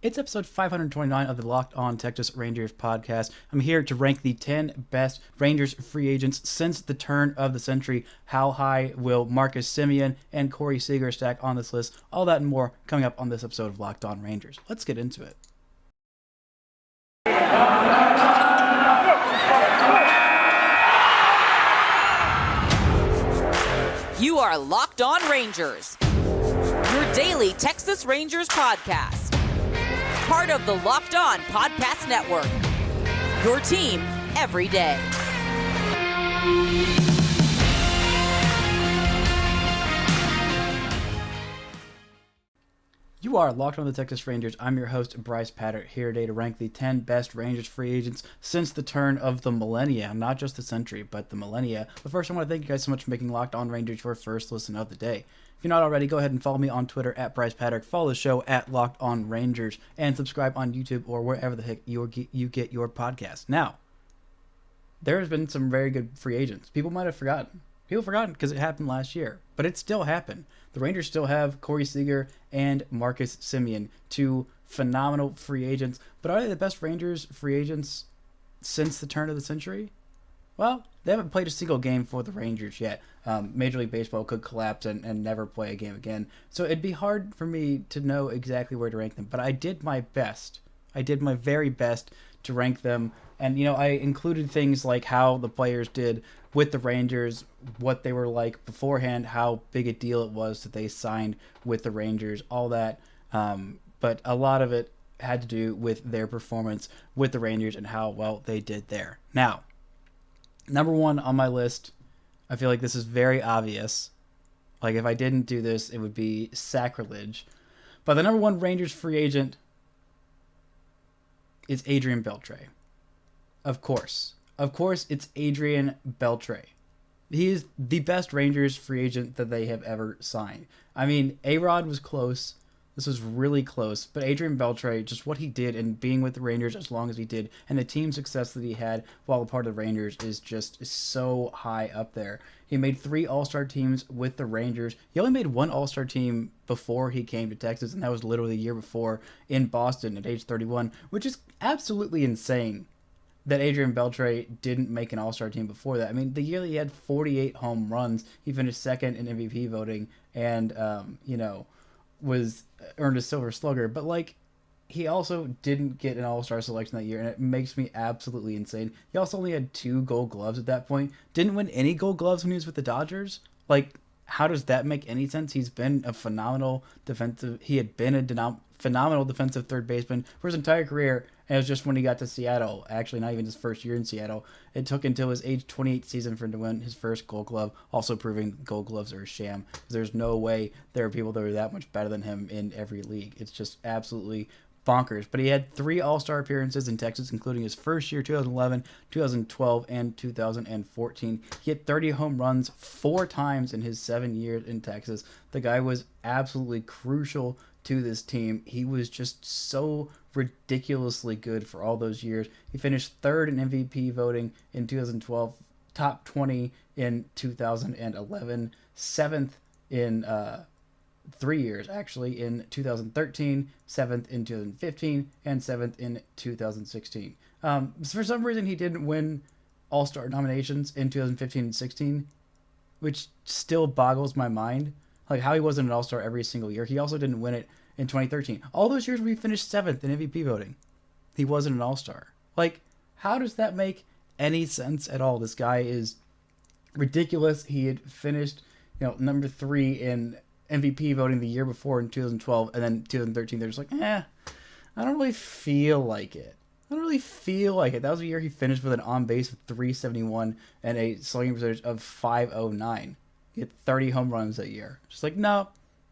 It's episode 529 of the Locked On Texas Rangers podcast. I'm here to rank the 10 best Rangers free agents since the turn of the century. How high will Marcus Semien and Corey Seager stack on this list? All that and more coming up on this episode of Locked On Rangers. Let's get into it. You are Locked On Rangers, your daily Texas Rangers podcast. Part of the Locked On Podcast Network, your team every day. You are Locked On the Texas Rangers. I'm your host, Brice Paterik, here today to rank the 10 best Rangers free agents since the turn of the millennia. Not just the century, but the millennia. But first, I want to thank you guys so much for making Locked On Rangers your first listen of the day. If you're not already, go ahead and follow me on Twitter at Brice Paterik. Follow the show at Locked On Rangers. And subscribe on YouTube or wherever the heck you get your podcast. Now, there has been some very good free agents. People might have forgotten. People forgotten because it happened last year. But it still happened. The Rangers still have Corey Seager and Marcus Semien, two phenomenal free agents. But are they the best Rangers free agents since the turn of the century? Well, they haven't played a single game for the Rangers yet. Major League Baseball could collapse and never play a game again. So it'd be hard for me to know exactly where to rank them. But I did my best. I did my very best to rank them. And, I included things like how the players did with the Rangers, what they were like beforehand, how big a deal it was that they signed with the Rangers, all that. But a lot of it had to do with their performance with the Rangers and how well they did there. Now, number one on my list, I feel like this is very obvious. Like, if I didn't do this, it would be sacrilege. But the number one Rangers free agent is Adrian Beltray. Of course, it's Adrian Beltray. He is the best Rangers free agent that they have ever signed. I mean, A-Rod was close. This was really close. But Adrian Beltray, just what he did and being with the Rangers as long as he did, and the team success that he had while a part of the Rangers is just so high up there. He made 3 All-Star teams with the Rangers. He only made 1 All-Star team before he came to Texas, and that was literally the year before in Boston at age 31, which is absolutely insane that Adrian Beltray didn't make an All-Star team before that. I mean, the year that he had 48 home runs, he finished second in MVP voting and, earned a Silver Slugger. But, he also didn't get an All-Star selection that year, and it makes me absolutely insane. He also only had 2 Gold Gloves at that point. Didn't win any Gold Gloves when he was with the Dodgers. How does that make any sense? He had been a phenomenal defensive third baseman for his entire career, and it was just when he got to Seattle, actually not even his first year in Seattle, it took until his age 28 season for him to win his first Gold Glove, also proving Gold Gloves are a sham. There's no way there are people that are that much better than him in every league. It's just absolutely bonkers. But he had 3 All-Star appearances in Texas, including his first year, 2011, 2012, and 2014. He hit 30 home runs 4 times in his 7 years in Texas. The guy was absolutely crucial to this team. He was just so ridiculously good for all those years. He finished 3rd in MVP voting in 2012, top 20 in 2011, 7th in 3 years, actually, in 2013, 7th in 2015, and 7th in 2016. For some reason, he didn't win All-Star nominations in 2015 and 16, which still boggles my mind. How he wasn't an All-Star every single year. He also didn't win it in 2013. All those years we finished 7th in MVP voting, he wasn't an All-Star. How does that make any sense at all? This guy is ridiculous. He had finished, number 3 in MVP voting the year before in 2012, and then 2013 they're just I don't really feel like it. That was the year he finished with an on-base of 371 and a slugging percentage of 509. He hit 30 home runs that year. Just no,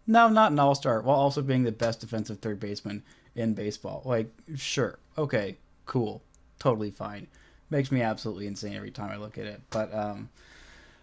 not an All-Star, while also being the best defensive third baseman in baseball. Sure, okay, cool, totally fine. Makes me absolutely insane every time I look at it. But,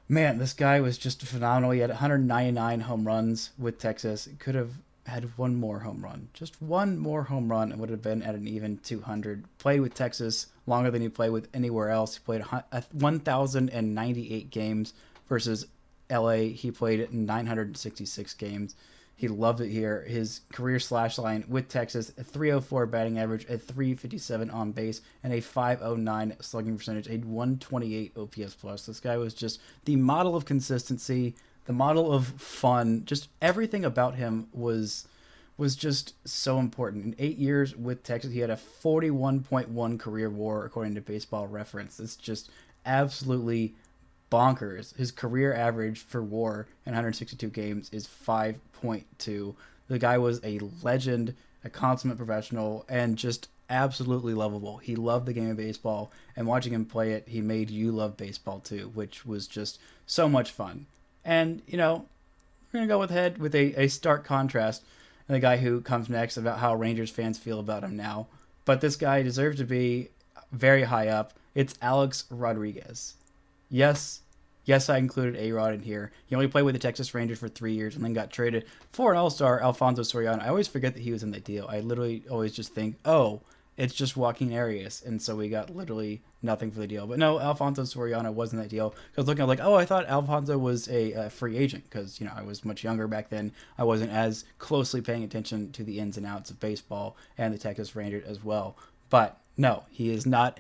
man, this guy was just phenomenal. He had 199 home runs with Texas. Could have had 1 more home run. Just 1 more home run and would have been at an even 200. Played with Texas longer than he played with anywhere else. He played 1,098 games versus LA. He played 966 games. He loved it here. His career slash line with Texas, a 304 batting average, a 357 on base, and a 509 slugging percentage, a 128 OPS plus. This guy was just the model of consistency, the model of fun. Just everything about him was just so important. In 8 years with Texas, he had a 41.1 career WAR according to Baseball Reference. It's just absolutely bonkers. His career average for WAR in 162 games is 5.2. The guy was a legend, a consummate professional, and just absolutely lovable. He loved the game of baseball, and watching him play it, he made you love baseball too, which was just so much fun. And, we're going to go ahead with a stark contrast and the guy who comes next about how Rangers fans feel about him now. But this guy deserves to be very high up. It's Alex Rodriguez. Yes, I included A-Rod in here. He only played with the Texas Rangers for 3 years and then got traded for an all-star, Alfonso Soriano. I always forget that he was in the deal. I literally always just think, oh, it's just Joaquin Arias. And so we got literally nothing for the deal. But no, Alfonso Soriano wasn't that deal. Because looking, I was like, oh, I thought Alfonso was a free agent. Because, I was much younger back then. I wasn't as closely paying attention to the ins and outs of baseball and the Texas Rangers as well. But no, he is not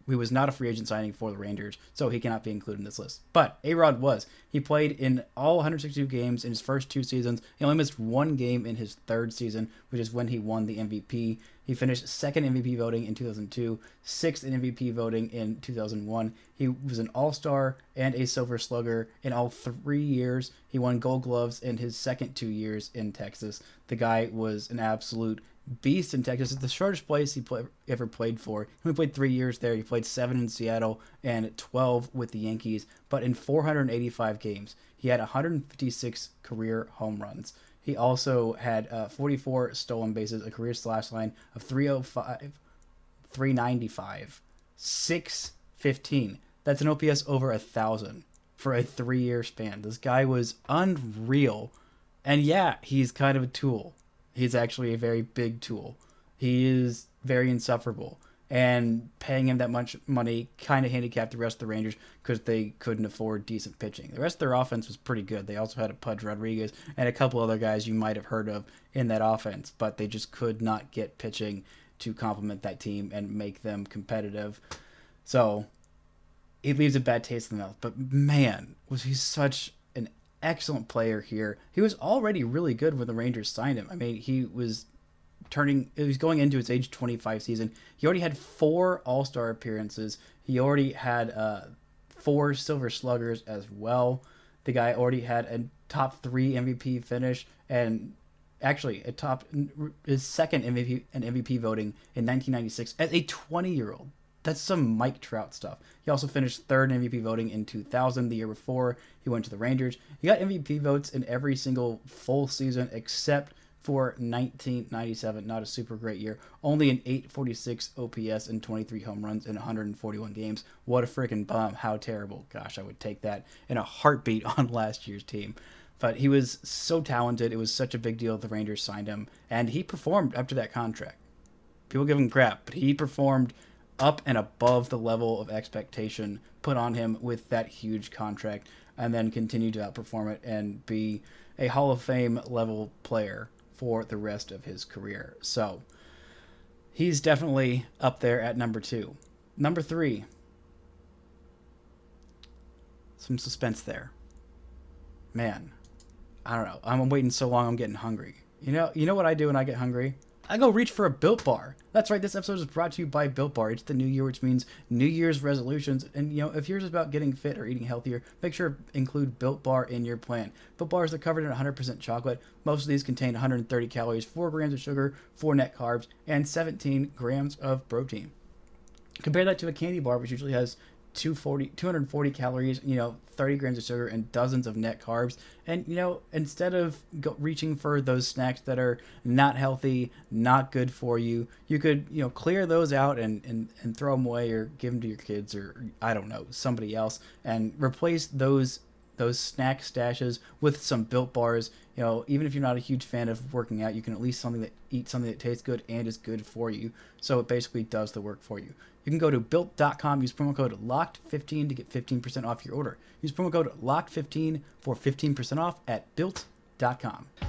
he was not a free agent signing for the Rangers, so he cannot be included in this list. But A-Rod was. He played in all 162 games in his first 2 seasons. He only missed 1 game in his 3rd season, which is when he won the MVP. He finished 2nd MVP voting in 2002, 6th in MVP voting in 2001. He was an All-Star and a Silver Slugger in all 3 years. He won Gold Gloves in his second 2 years in Texas. The guy was an absolute beast in Texas. It's the shortest place he ever played for. He only played 3 years there. He played 7 in Seattle and 12 with the Yankees. But in 485 games, he had 156 career home runs. He also had 44 stolen bases, a career slash line of 305, 395, 615. That's an OPS over 1,000 for a 3-year span. This guy was unreal. And yeah, he's kind of a tool. He's actually a very big tool. He is very insufferable. And paying him that much money kind of handicapped the rest of the Rangers because they couldn't afford decent pitching. The rest of their offense was pretty good. They also had a Pudge Rodriguez and a couple other guys you might have heard of in that offense, but they just could not get pitching to complement that team and make them competitive. So it leaves a bad taste in the mouth. But man, was he such an excellent player here. He was already really good when the Rangers signed him. I mean, he was going into his age 25 season. He already had 4 All-Star appearances. He already had 4 Silver Sluggers as well. The guy already had a top 3 MVP finish and actually his second MVP voting in 1996 as a 20-year-old. That's some Mike Trout stuff. He also finished 3rd in MVP voting in 2000, the year before he went to the Rangers. He got MVP votes in every single full season except for 1997. Not a super great year. Only an 846 OPS and 23 home runs in 141 games. What a freaking bum. How terrible. Gosh, I would take that in a heartbeat on last year's team. But he was so talented. It was such a big deal that the Rangers signed him. And he performed up to that contract. People give him crap, but he performed up and above the level of expectation put on him with that huge contract, and then continue to outperform it and be a Hall of Fame level player for the rest of his career. So he's definitely up there at number 2. Number 3. Some suspense there. Man, I don't know. I'm waiting so long I'm getting hungry. You know what I do when I get hungry? I go reach for a Built Bar. That's right, this episode is brought to you by Built Bar. It's the new year, which means New Year's resolutions. And, if yours is about getting fit or eating healthier, make sure to include Built Bar in your plan. Built Bars are covered in 100% chocolate. Most of these contain 130 calories, 4 grams of sugar, 4 net carbs, and 17 grams of protein. Compare that to a candy bar, which usually has 240 calories, 30 grams of sugar and dozens of net carbs. And, instead of reaching for those snacks that are not healthy, not good for you, you could, clear those out and throw them away or give them to your kids or, I don't know, somebody else, and replace those snack stashes with some Built Bars. Even if you're not a huge fan of working out, you can at least eat something that tastes good and is good for you. So it basically does the work for you. You can go to built.com, use promo code LOCKED15 to get 15% off your order. Use promo code LOCKED15 for 15% off at built.com.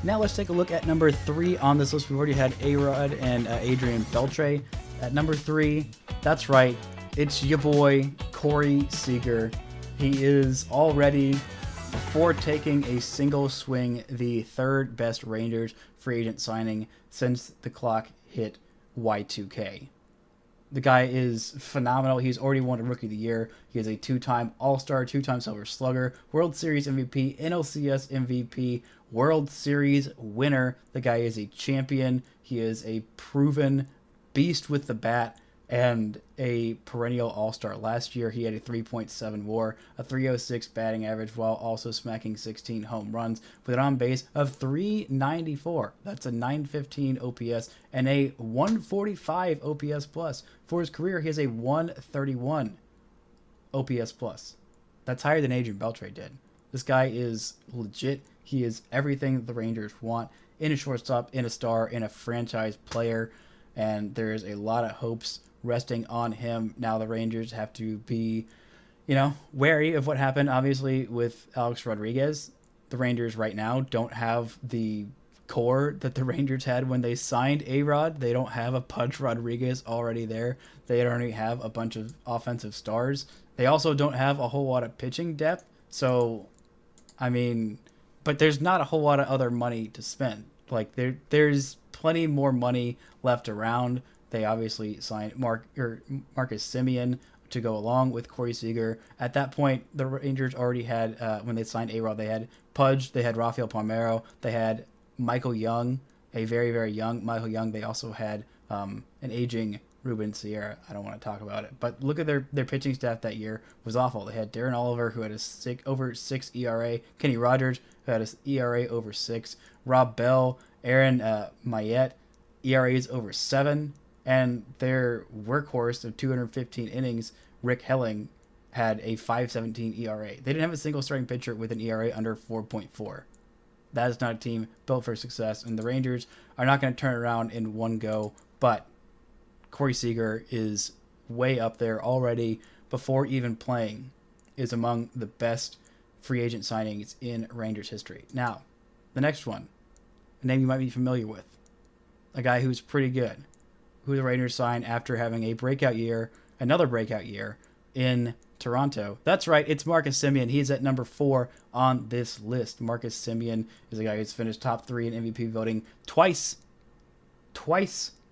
Now let's take a look at number 3 on this list. We've already had A-Rod and Adrian Beltray. At number 3, that's right, it's your boy, Corey Seager. He is already, before taking a single swing, the third best Rangers free agent signing since the clock hit Y2K. The guy is phenomenal. He's already won a Rookie of the Year. He is a 2-time All-Star, 2-time Silver Slugger, World Series MVP, NLCS MVP, World Series winner. The guy is a champion. He is a proven beast with the bat and a perennial all-star. Last year, he had a 3.7 WAR, a 306 batting average, while also smacking 16 home runs with an on-base of 394. That's a 915 OPS and a 145 OPS plus. For his career, he has a 131 OPS plus. That's higher than Adrian Beltray did. This guy is legit. He is everything the Rangers want in a shortstop, in a star, in a franchise player, and there is a lot of hopes resting on him. Now the Rangers have to be, wary of what happened, obviously, with Alex Rodriguez. The Rangers right now don't have the core that the Rangers had when they signed A-Rod. They don't have a Pudge Rodriguez already there. They already have a bunch of offensive stars. They also don't have a whole lot of pitching depth. So, but there's not a whole lot of other money to spend. Like, there's plenty more money left around. They obviously signed Marcus Semien to go along with Corey Seager. At that point, the Rangers already had, when they signed A-Rod, they had Pudge, they had Rafael Palmeiro, they had Michael Young, a very, very young Michael Young. They also had an aging Ruben Sierra. I don't want to talk about it. But look at their pitching staff that year. It was awful. They had Darren Oliver, who had a over 6 ERA, Kenny Rogers, who had an ERA over 6, Rob Bell, Aaron Mayette, ERAs over 7, and their workhorse of 215 innings, Rick Helling, had a 5.17 ERA. They didn't have a single starting pitcher with an ERA under 4.4. That is not a team built for success, and the Rangers are not going to turn it around in one go, but Corey Seager is way up there already before even playing, is among the best free agent signings in Rangers history. Now, the next one, a name you might be familiar with, a guy who's pretty good, who the Rangers signed after having another breakout year in Toronto. That's right, it's Marcus Semien. He's at number 4 on this list. Marcus Semien is a guy who's finished top 3 in MVP voting twice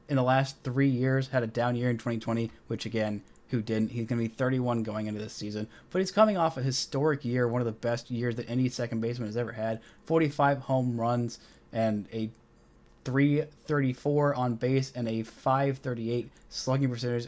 in the last 3 years. Had a down year in 2020, which again, who didn't? He's going to be 31 going into this season, but he's coming off a historic year, one of the best years that any second baseman has ever had. 45 home runs and a 334 on base and a 538 slugging percentage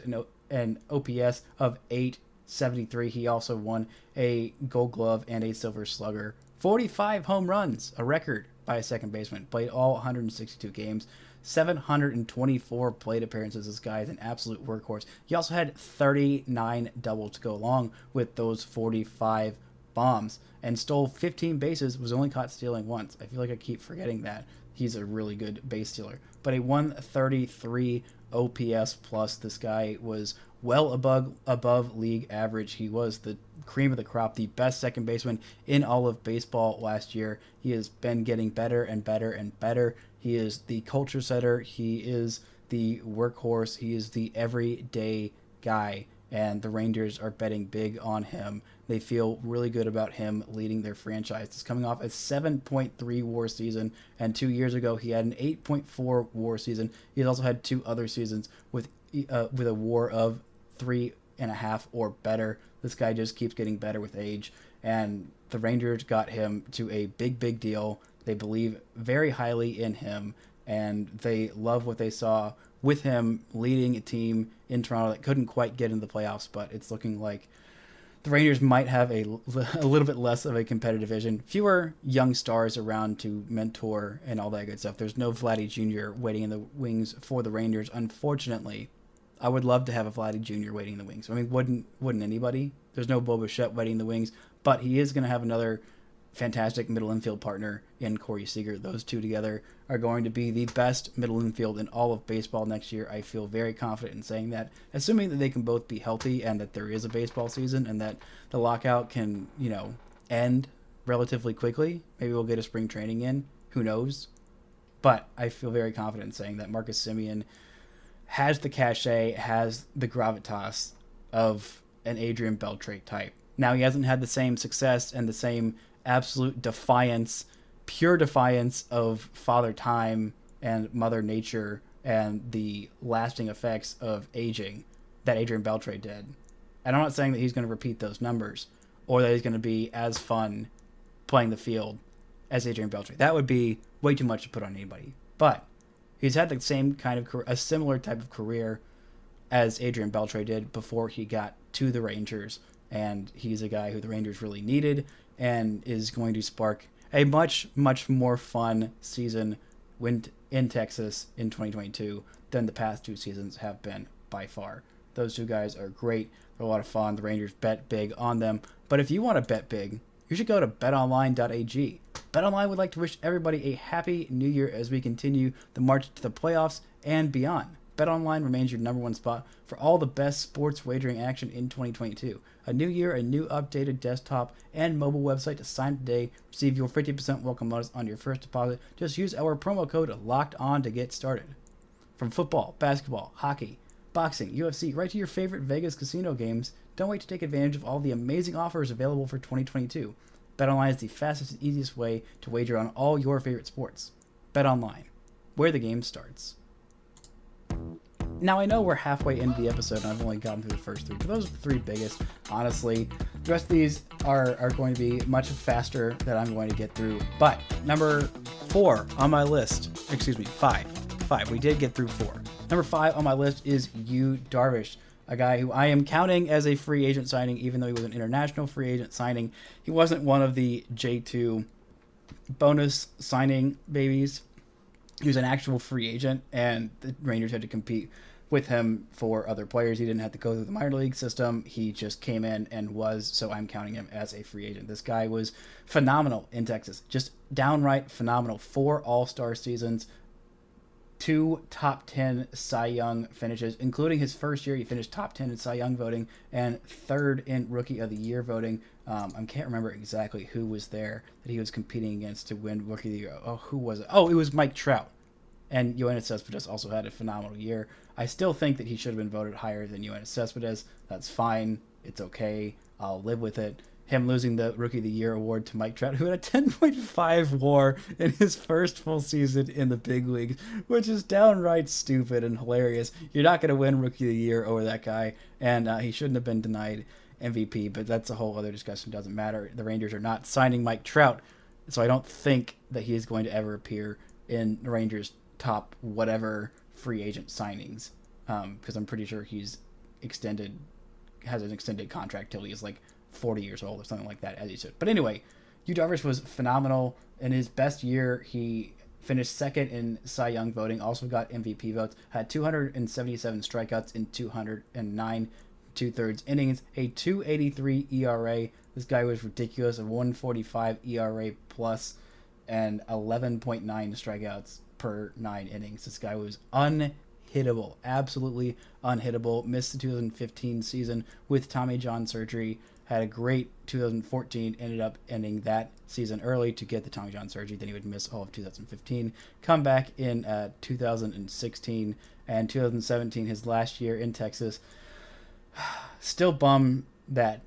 and OPS of 873. He also won a Gold Glove and a Silver Slugger. 45 home runs, a record by a second baseman. Played all 162 games, 724 plate appearances. This guy is an absolute workhorse. He also had 39 doubles to go along with those 45 bombs and stole 15 bases, was only caught stealing once. I feel like I keep forgetting that. He's a really good base stealer. But a 133 OPS plus. This guy was well above league average. He was the cream of the crop, the best second baseman in all of baseball last year. He has been getting better and better and better. He is the culture setter. He is the workhorse. He is the everyday guy. And the Rangers are betting big on him. They feel really good about him leading their franchise. He's coming off a 7.3 WAR season, and 2 years ago he had an 8.4 WAR season. He's also had 2 other seasons with a WAR of 3.5 or better. This guy just keeps getting better with age, and the Rangers got him to a big deal. They believe very highly in him, and they love what they saw with him leading a team in Toronto that couldn't quite get into the playoffs, but it's looking like the Rangers might have a little bit less of a competitive vision. Fewer young stars around to mentor and all that good stuff. There's no Vladdy Jr. waiting in the wings for the Rangers, unfortunately. I would love to have a Vladdy Jr. waiting in the wings. I mean, wouldn't anybody? There's no Bo Bichette waiting in the wings, but he is going to have another fantastic middle infield partner in Corey Seager. Those two together are going to be the best middle infield in all of baseball next year. I feel very confident in saying that, assuming that they can both be healthy and that there is a baseball season and that the lockout can, end relatively quickly. Maybe we'll get a spring training in Who knows? But I feel very confident in saying that Marcus Semien has the cachet, has the gravitas of an Adrian Beltray type. Now, he hasn't had the same success and the same absolute defiance, pure defiance of Father Time and Mother Nature and the lasting effects of aging that Adrian Beltray did. And I'm not saying that he's going to repeat those numbers or that he's going to be as fun playing the field as Adrian Beltray. That would be way too much to put on anybody. But he's had the same kind of a similar type of career as Adrian Beltray did before he got to the Rangers, and he's a guy who the Rangers really needed and is going to spark a much, much more fun season in Texas in 2022 than the past 2 seasons have been by far. Those 2 guys are great. They're a lot of fun. The Rangers bet big on them. But if you want to bet big, you should go to betonline.ag. BetOnline would like to wish everybody a happy new year as we continue the march to the playoffs and beyond. BetOnline remains your number 1 spot for all the best sports wagering action in 2022. A new year, a new updated desktop and mobile website to sign up today. Receive your 50% welcome bonus on your first deposit. Just use our promo code LOCKEDON to get started. From football, basketball, hockey, boxing, UFC, right to your favorite Vegas casino games, don't wait to take advantage of all the amazing offers available for 2022. BetOnline is the fastest and easiest way to wager on all your favorite sports. BetOnline, where the game starts. Now, I know we're halfway into the episode and I've only gotten through the first 3, but those are the 3 biggest. Honestly, the rest of these are going to be much faster that I'm going to get through. But number 4 on my list, 5. We did get through 4. Number 5 on my list is Yu Darvish, a guy who I am counting as a free agent signing, even though he was an international free agent signing. He wasn't one of the J2 bonus signing babies. He was an actual free agent, and the Rangers had to compete with him for other players. He didn't have to go through the minor league system. He just came in and was, so I'm counting him as a free agent. This guy was phenomenal in Texas. Just downright phenomenal. 4 all-star seasons, 2 top 10 Cy Young finishes, including his first year. He finished top 10 in Cy Young voting and 3rd in Rookie of the Year voting. I can't remember exactly who was there that he was competing against to win Rookie of the Year. Oh, who was it? Oh, it was Mike Trout. And Yoenis Cespedes also had a phenomenal year. I still think that he should have been voted higher than Yoenis Cespedes. That's fine. It's okay. I'll live with it. Him losing the Rookie of the Year award to Mike Trout, who had a 10.5 WAR in his first full season in the big leagues, which is downright stupid and hilarious. You're not going to win Rookie of the Year over that guy, and he shouldn't have been denied MVP, but that's a whole other discussion. Doesn't matter. The Rangers are not signing Mike Trout, so I don't think that he is going to ever appear in the Rangers' top whatever free agent signings, because I'm pretty sure has an extended contract till he is like 40 years old or something like that, as he should. But anyway, Yu Darvish was phenomenal. In his best year, he finished 2nd in Cy Young voting, also got MVP votes, had 277 strikeouts in 209 2/3 innings, a 2.83 ERA. This guy was ridiculous, a 1.45 ERA plus, and 11.9 strikeouts per 9 innings. This guy was unhittable, absolutely unhittable. Missed the 2015 season with Tommy John surgery. Had a great 2014, ended up ending that season early to get the Tommy John surgery. Then he would miss all of 2015. Come back in 2016 and 2017, his last year in Texas. Still bummed that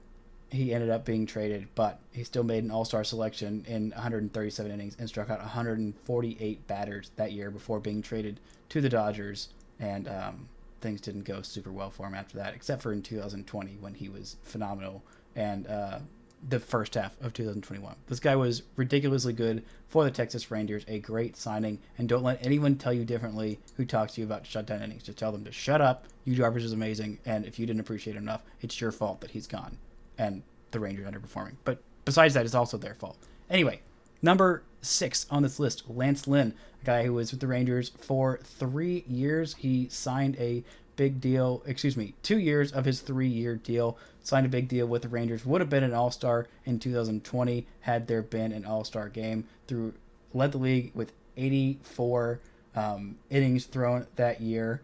he ended up being traded, but he still made an all-star selection in 137 innings and struck out 148 batters that year before being traded to the Dodgers. And things didn't go super well for him after that, except for in 2020 when he was phenomenal, and the first half of 2021. This guy was ridiculously good for the Texas Rangers, a great signing, and don't let anyone tell you differently who talks to you about shutdown innings. Just tell them to shut up. Yu Darvish is amazing, and if you didn't appreciate him enough, it's your fault that he's gone and the Rangers underperforming. But besides that, it's also their fault. Anyway, number 6 on this list, Lance Lynn, a guy who was with the Rangers for 3 years. He signed a big deal, 2 years of his 3-year deal, signed a big deal with the Rangers, would have been an all-star in 2020 had there been an all-star game. Led the league with 84 innings thrown that year.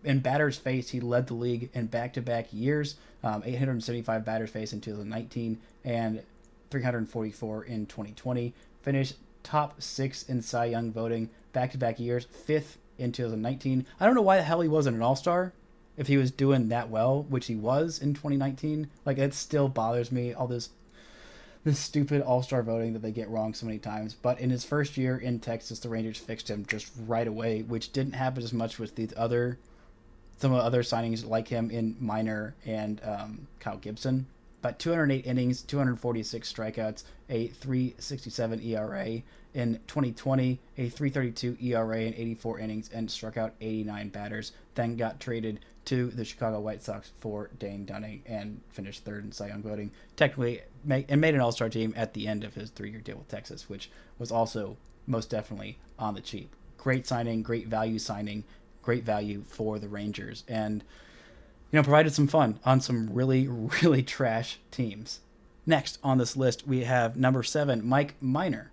In batters faced, he led the league in back-to-back years, 875 batters faced in 2019 and 344 in 2020. Finished top 6 in Cy Young voting back-to-back years, 5th in 2019. I don't know why the hell he wasn't an all-star if he was doing that well, which he was in 2019. Like, it still bothers me, all this stupid all-star voting that they get wrong so many times. But in his first year in Texas, the Rangers fixed him just right away, which didn't happen as much with some of the other signings like him in Minor and Kyle Gibson. But 208 innings, 246 strikeouts, a 3.67 ERA. In 2020, a 3.32 ERA in 84 innings and struck out 89 batters. Then got traded to the Chicago White Sox for Dane Dunning and finished third in Cy Young voting. Technically, made an all-star team at the end of his 3-year deal with Texas, which was also most definitely on the cheap. Great signing, great value for the Rangers, and provided some fun on some really, really trash teams. Next on this list, we have number 7, Mike Minor.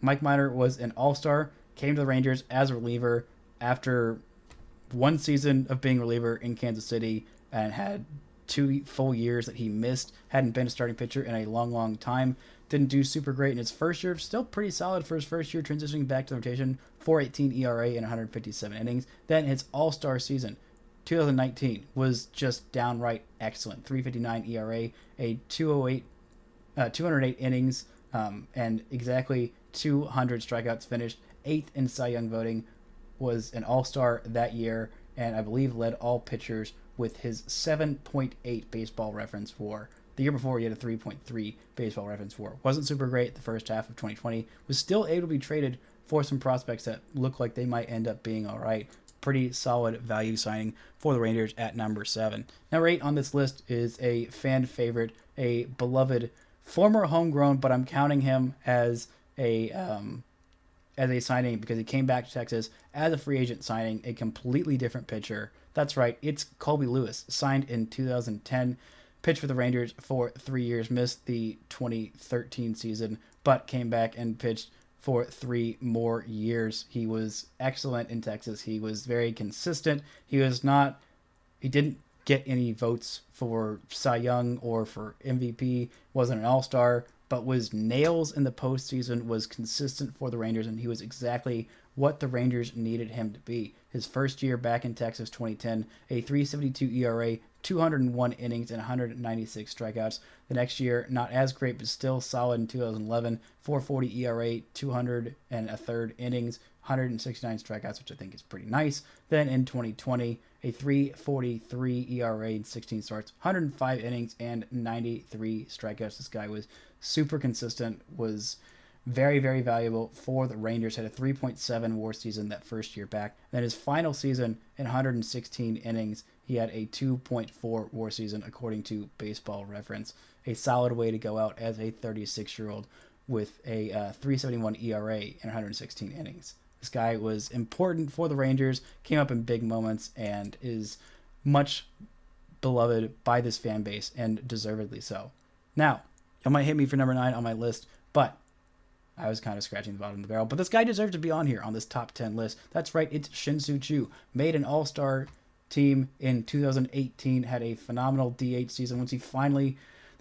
Mike Minor was an all-star, came to the Rangers as a reliever after one season of being a reliever in Kansas City and had 2 full years that he missed. Hadn't been a starting pitcher in a long, long time. Didn't do super great in his first year. Still pretty solid for his first year, transitioning back to the rotation. 4.18 ERA in 157 innings. Then his all-star season, 2019, was just downright excellent. 3.59 ERA, a 208 innings, and exactly 200 strikeouts, finished 8th in Cy Young voting, was an all-star that year, and I believe led all pitchers with his 7.8 baseball reference WAR. The year before, he had a 3.3 baseball reference WAR. Wasn't super great the first half of 2020. Was still able to be traded for some prospects that look like they might end up being all right. Pretty solid value signing for the Rangers at number 7. Number 8 on this list is a fan favorite, a beloved former homegrown, but I'm counting him as a signing because he came back to Texas as a free agent signing, a completely different pitcher. That's right, it's Colby Lewis, signed in 2010, pitched for the Rangers for 3 years, missed the 2013 season, but came back and pitched for 3 more years. He was excellent in Texas. He was very consistent. He didn't get any votes for Cy Young or for MVP, wasn't an all-star, but was nails in the postseason, was consistent for the Rangers, and he was exactly what the Rangers needed him to be. His first year back in Texas, 2010, a 3.72 ERA, 201 innings, and 196 strikeouts. The next year, not as great, but still solid in 2011, 4.40 ERA, 200 and a third innings, 169 strikeouts, which I think is pretty nice. Then in 2020, a 3.43 ERA and 16 starts, 105 innings, and 93 strikeouts. This guy was super consistent, was very, very valuable for the Rangers. Had a 3.7 WAR season that first year back. Then his final season in 116 innings, he had a 2.4 WAR season according to Baseball Reference. A solid way to go out as a 36-year-old with a 3.71 ERA in 116 innings. This guy was important for the Rangers, came up in big moments, and is much beloved by this fan base, and deservedly so. Now, you might hit me for number 9 on my list, but I was kind of scratching the bottom of the barrel. But this guy deserves to be on here on this top 10 list. That's right, it's Shin-Soo Choo. Made an all-star team in 2018, had a phenomenal DH season once the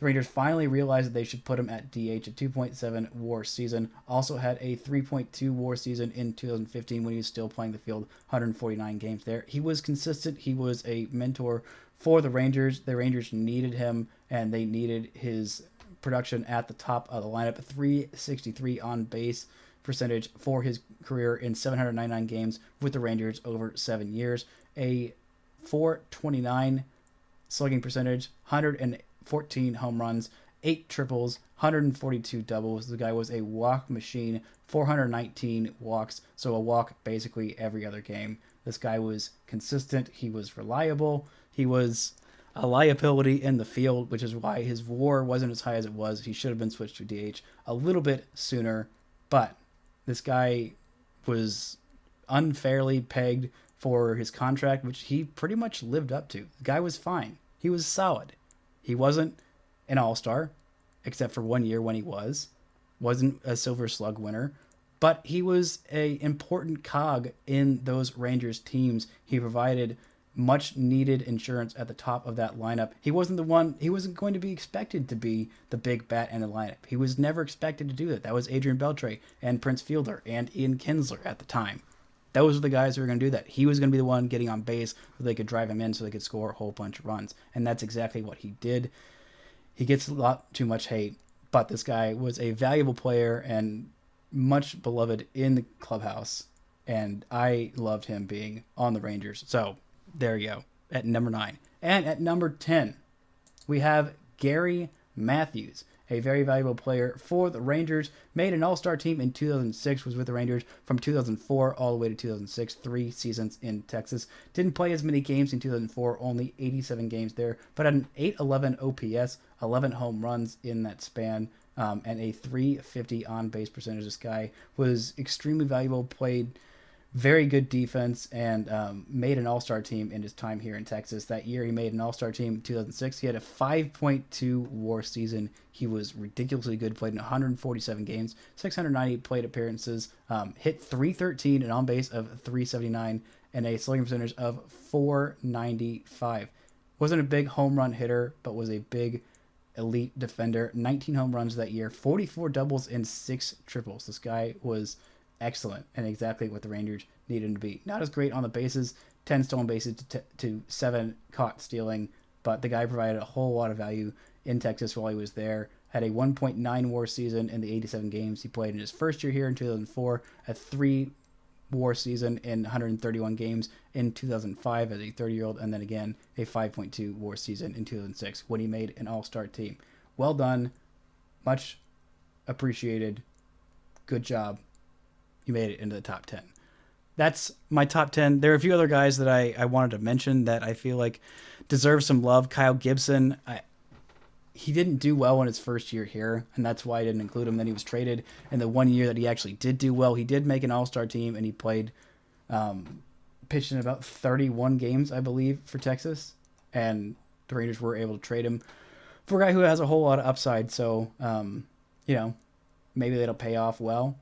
Rangers finally realized that they should put him at DH, a 2.7 WAR season. Also had a 3.2 WAR season in 2015 when he was still playing the field, 149 games there. He was consistent. He was a mentor for the Rangers. The Rangers needed him, and they needed his production at the top of the lineup. A 363 on base percentage for his career in 799 games with the Rangers over 7 years. A 429 slugging percentage, 114 home runs, 8 triples, 142 doubles. The guy was a walk machine, 419 walks, so a walk basically every other game. This guy was consistent. He was reliable. He was a liability in the field, which is why his WAR wasn't as high as it was. He should have been switched to DH a little bit sooner, but this guy was unfairly pegged for his contract, which he pretty much lived up to. The guy was fine. He was solid. He wasn't an all-star, except for 1 year when he wasn't a Silver Slug winner, but he was a important cog in those Rangers teams. He provided much needed insurance at the top of that lineup. He wasn't going to be expected to be the big bat in the lineup. He was never expected to do that. That was Adrian Beltray and Prince Fielder and Ian Kinsler at the time. Those were the guys who were going to do that. He was going to be the one getting on base so they could drive him in so they could score a whole bunch of runs. And that's exactly what he did. He gets a lot too much hate, but this guy was a valuable player and much beloved in the clubhouse. And I loved him being on the Rangers. So there you go, at number 9. And at number 10, we have Gary Matthews, a very valuable player for the Rangers. Made an all-star team in 2006, was with the Rangers from 2004 all the way to 2006, 3 seasons in Texas. Didn't play as many games in 2004, only 87 games there, but had an .811 OPS, 11 home runs in that span, and a .350 on-base percentage. This guy was extremely valuable, played very good defense, and made an all-star team in his time here in Texas. That year he made an all-star team in 2006. He had a 5.2 WAR season. He was ridiculously good, played in 147 games, 690 plate appearances, hit .313, an on-base of .379, and a slugging percentage of .495. Wasn't a big home run hitter, but was a big elite defender. 19 home runs that year, 44 doubles, and 6 triples. This guy was excellent and exactly what the Rangers needed him to be. Not as great on the bases, 10 stolen bases to 7 caught stealing, but the guy provided a whole lot of value in Texas while he was there. Had a 1.9 WAR season in the 87 games he played in his first year here in 2004, a 3 WAR season in 131 games in 2005 as a 30-year-old, and then again a 5.2 WAR season in 2006 when he made an all-star team. Well done, much appreciated, good job. You made it into the top 10. That's my top 10. There are a few other guys that I wanted to mention that I feel like deserve some love. Kyle Gibson, he didn't do well in his first year here, and that's why I didn't include him. Then he was traded, and the 1 year that he actually did do well, he did make an all-star team, and he played, pitched in about 31 games, I believe, for Texas, and the Rangers were able to trade him for a guy who has a whole lot of upside, so, maybe that'll pay off well.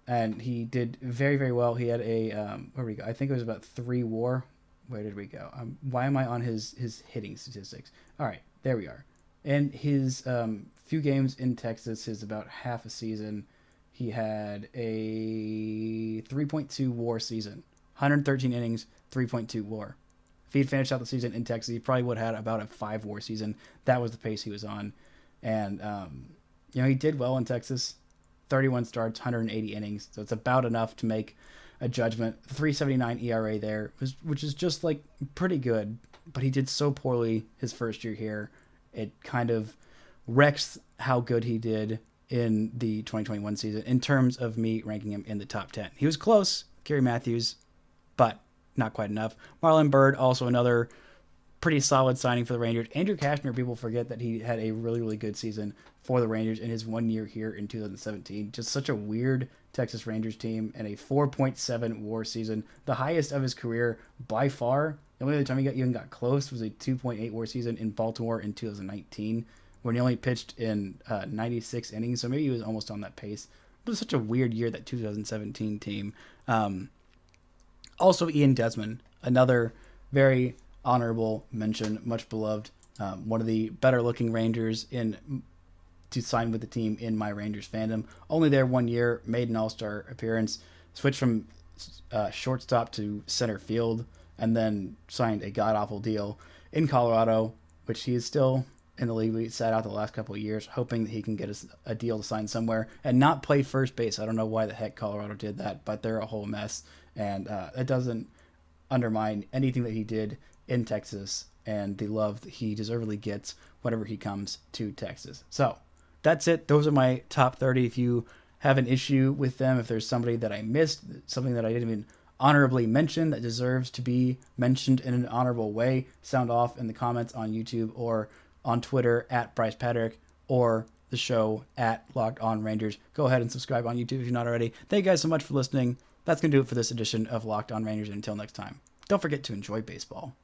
And he did very, very well. He had a, where we go? I think it was about 3 WAR. Where did we go? Why am I on his hitting statistics? All right, there we are. In his few games in Texas, his about half a season, he had a 3.2 WAR season. 113 innings, 3.2 WAR. If he'd finished out the season in Texas, he probably would have had about a 5 WAR season. That was the pace he was on. And, he did well in Texas. 31 starts, 180 innings. So it's about enough to make a judgment. 3.79 ERA there, which is just like pretty good. But he did so poorly his first year here. It kind of wrecks how good he did in the 2021 season in terms of me ranking him in the top 10. He was close, Gary Matthews, but not quite enough. Marlon Byrd, also another pretty solid signing for the Rangers. Andrew Cashmere, people forget that he had a really, really good season for the Rangers in his 1 year here in 2017. Just such a weird Texas Rangers team, and a 4.7 WAR season, the highest of his career by far. The only other time he even got close was a 2.8 WAR season in Baltimore in 2019, when he only pitched in 96 innings, so maybe he was almost on that pace. But it was such a weird year, that 2017 team. Also, Ian Desmond, another very honorable mention, much beloved, one of the better looking Rangers to sign with the team in my Rangers fandom. Only there 1 year, made an all-star appearance, switched from shortstop to center field, and then signed a god-awful deal in Colorado, which he is still in the league. We sat out the last couple of years, hoping that he can get a deal to sign somewhere and not play first base. I don't know why the heck Colorado did that, but they're a whole mess, and it doesn't undermine anything that he did in Texas and the love that he deservedly gets whenever he comes to Texas. So that's it. Those are my top 30. If you have an issue with them, if there's somebody that I missed, something that I didn't even honorably mention that deserves to be mentioned in an honorable way, sound off in the comments on YouTube or on Twitter at Brice Paterik or the show at Locked On Rangers. Go ahead and subscribe on YouTube if you're not already. Thank you guys so much for listening. That's going to do it for this edition of Locked On Rangers. Until next time, don't forget to enjoy baseball.